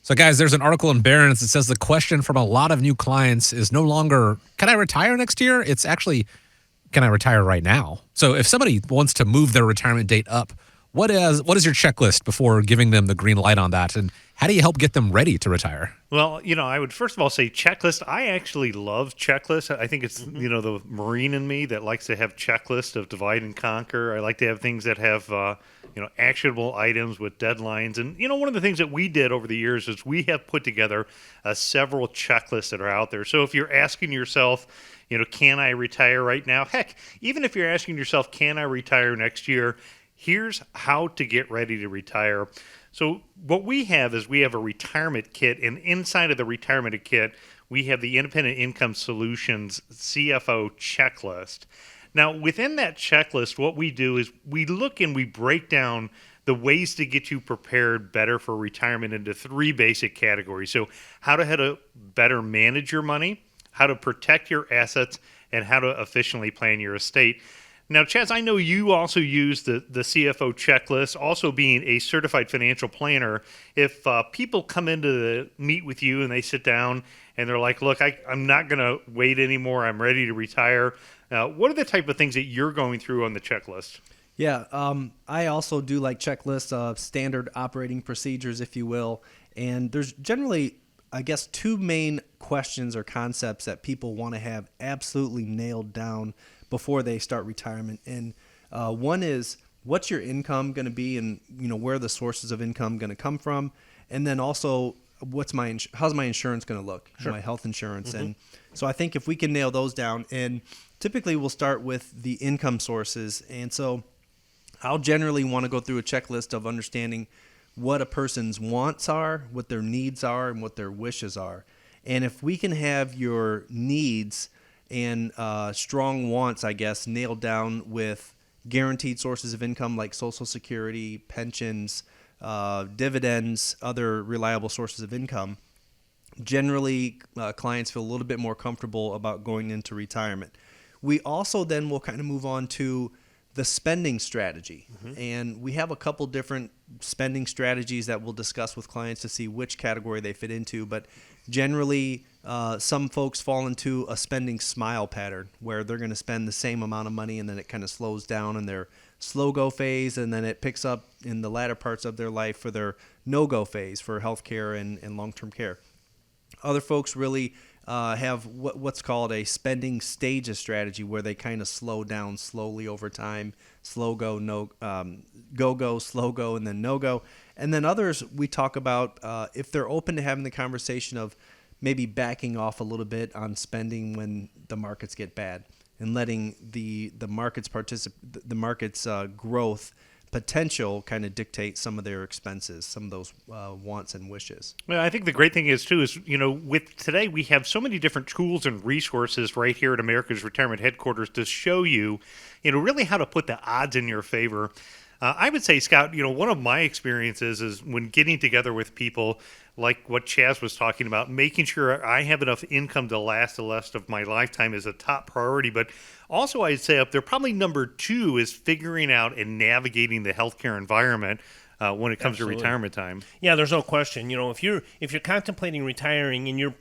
So, guys, there's an article in Barron's that says the question from a lot of new clients is no longer, can I retire next year? It's actually, can I retire right now? So if somebody wants to move their retirement date up, what is your checklist before giving them the green light on that? And how do you help get them ready to retire? Well, I would first of all say checklist. I actually love checklists. I think it's, the Marine in me that likes to have checklists of divide and conquer. I like to have things that have, actionable items with deadlines. And, one of the things that we did over the years is we have put together several checklists that are out there. So if you're asking yourself, can I retire right now? Heck, even if you're asking yourself, can I retire next year? Here's how to get ready to retire. So what we have is we have a retirement kit, and inside of the retirement kit, we have the Independent Income Solutions CFO checklist. Now, within that checklist, what we do is we look and we break down the ways to get you prepared better for retirement into three basic categories. So how to better manage your money, how to protect your assets, and how to efficiently plan your estate. Now, Chaz, I know you also use the CFO checklist, also being a certified financial planner. If people come into meet with you and they sit down and they're like, look, I'm not going to wait anymore. I'm ready to retire. What are the type of things that you're going through on the checklist? Yeah, I also do like checklists of standard operating procedures, if you will. And there's generally, I guess, two main questions or concepts that people want to have absolutely nailed down before they start retirement. And one is, what's your income going to be, and where are the sources of income going to come from? And then also, how's my insurance going to look? Sure. My health insurance. Mm-hmm. And so I think if we can nail those down, and typically we'll start with the income sources. And so I'll generally want to go through a checklist of understanding what a person's wants are, what their needs are, and what their wishes are. And if we can have your needs and strong wants, I guess, nailed down with guaranteed sources of income like Social Security, pensions, dividends, other reliable sources of income, generally clients feel a little bit more comfortable about going into retirement. We also then will kind of move on to the spending strategy. Mm-hmm. And we have a couple different spending strategies that we'll discuss with clients to see which category they fit into. But generally, some folks fall into a spending smile pattern where they're going to spend the same amount of money and then it kind of slows down in their slow-go phase, and then it picks up in the latter parts of their life for their no-go phase for healthcare and long-term care. Other folks really have what's called a spending stages strategy, where they kind of slow down slowly over time, slow go, go, slow go, and then no go. And then others we talk about if they're open to having the conversation of maybe backing off a little bit on spending when the markets get bad, and letting the market's growth potential kind of dictate some of their expenses, some of those wants and wishes. Well, I think the great thing is, with today we have so many different tools and resources right here at America's Retirement Headquarters to show you, really how to put the odds in your favor. I would say, Scott, one of my experiences is when getting together with people like what Chaz was talking about, making sure I have enough income to last the rest of my lifetime is a top priority. But also I'd say up there, probably number 2 is figuring out and navigating the healthcare environment when it comes Absolutely. to retirement time. Yeah, there's no question. If you're contemplating retiring and you're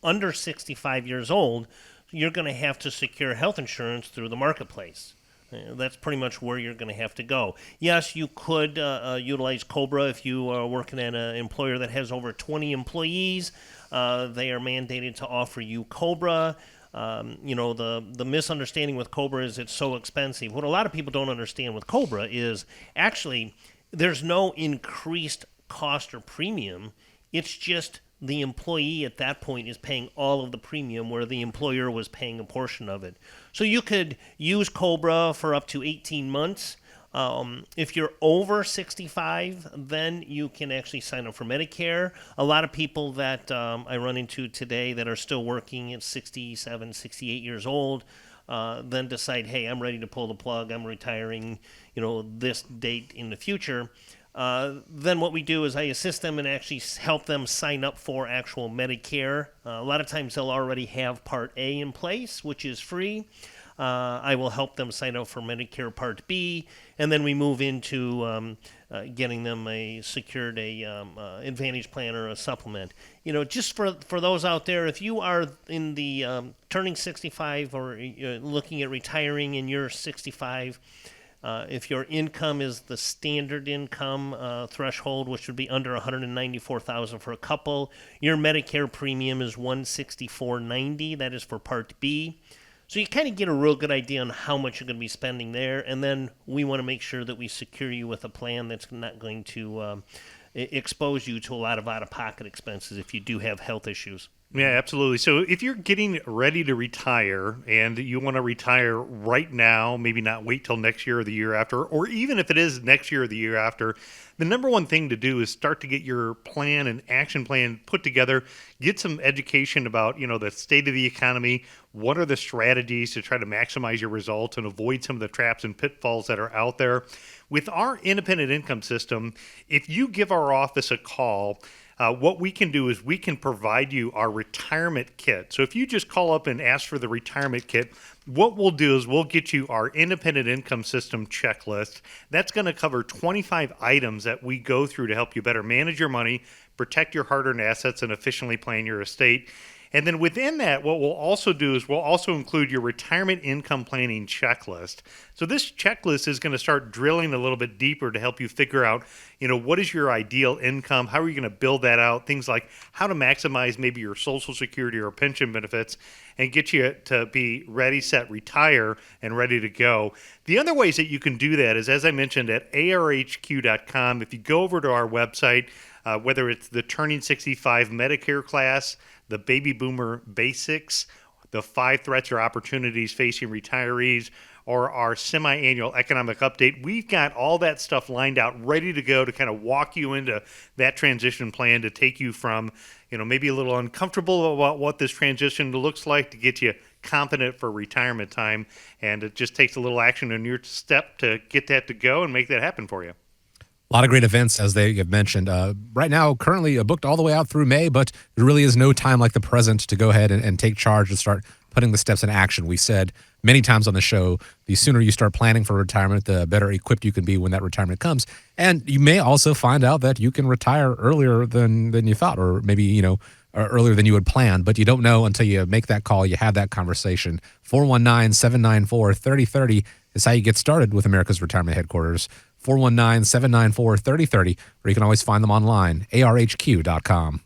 under 65 years old, you're going to have to secure health insurance through the marketplace. That's pretty much where you're going to have to go. Yes, you could utilize COBRA if you are working at an employer that has over 20 employees. They are mandated to offer you COBRA. The misunderstanding with COBRA is it's so expensive. What a lot of people don't understand with COBRA is actually there's no increased cost or premium. It's just the employee at that point is paying all of the premium where the employer was paying a portion of it. So you could use COBRA for up to 18 months. If you're over 65, then you can actually sign up for Medicare. A lot of people that I run into today that are still working at 67, 68 years old, then decide, hey, I'm ready to pull the plug. I'm retiring, this date in the future. Then what we do is I assist them and actually help them sign up for actual Medicare. A lot of times they'll already have Part A in place, which is free. I will help them sign up for Medicare Part B, and then we move into getting them a secured Advantage plan or a supplement. Just for those out there, if you are in the turning 65 or looking at retiring and you're 65, if your income is the standard income threshold, which would be under $194,000 for a couple, your Medicare premium is $164.90. That is for Part B. So you kind of get a real good idea on how much you're going to be spending there, and then we want to make sure that we secure you with a plan that's not going to expose you to a lot of out-of-pocket expenses if you do have health issues. Yeah, absolutely. So if you're getting ready to retire and you want to retire right now, maybe not wait till next year or the year after, or even if it is next year or the year after, the number one thing to do is start to get your plan and action plan put together, get some education about, the state of the economy, what are the strategies to try to maximize your results and avoid some of the traps and pitfalls that are out there. With our independent income system, if you give our office a call, what we can do is we can provide you our retirement kit. So if you just call up and ask for the retirement kit, what we'll do is we'll get you our independent income system checklist. That's going to cover 25 items that we go through to help you better manage your money, protect your hard-earned assets, and efficiently plan your estate. And then within that, what we'll also do is we'll also include your retirement income planning checklist. So this checklist is going to start drilling a little bit deeper to help you figure out, what is your ideal income? How are you going to build that out? Things like how to maximize maybe your Social Security or pension benefits and get you to be ready, set, retire, and ready to go. The other ways that you can do that is, as I mentioned, at arhq.com. If you go over to our website, whether it's the Turning 65 Medicare class, the Baby Boomer Basics, the 5 Threats or Opportunities Facing Retirees, or our semi-annual economic update, we've got all that stuff lined out, ready to go to kind of walk you into that transition plan to take you from, maybe a little uncomfortable about what this transition looks like to get you confident for retirement time. And it just takes a little action on your step to get that to go and make that happen for you. A lot of great events, as they have mentioned. Right now, currently booked all the way out through May, but there really is no time like the present to go ahead and take charge and start putting the steps in action. We said many times on the show, the sooner you start planning for retirement, the better equipped you can be when that retirement comes. And you may also find out that you can retire earlier than you thought, or maybe, earlier than you had planned, but you don't know until you make that call, you have that conversation. 419-794-3030 is how you get started with America's Retirement Headquarters. 419-794-3030, or you can always find them online, arhq.com.